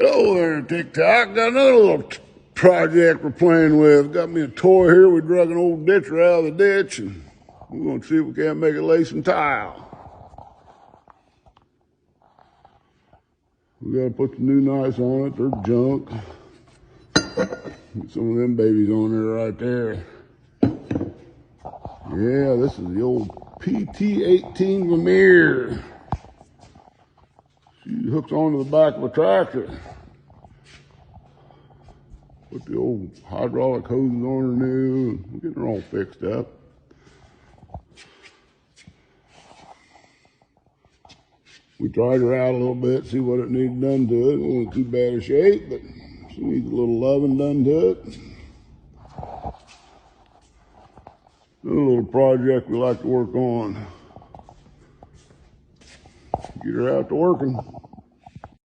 Hello there, TikTok. Got another little project we're playing with. Got me a toy here. We drug an old ditcher out of the ditch, and we're going to see if we can't make it lay some tile. We got to put the new nice on it. They're junk. Get some of them babies on there right there. Yeah, this is the old PT-18 Vermeer. She hooks onto the back of a tractor. Put the old hydraulic hoses on her new. We're getting her all fixed up. We tried her out a little bit, see what it needs done to it. It ain't too bad a shape, but she needs a little loving done to it. Another little project we like to work on. Get her out to working.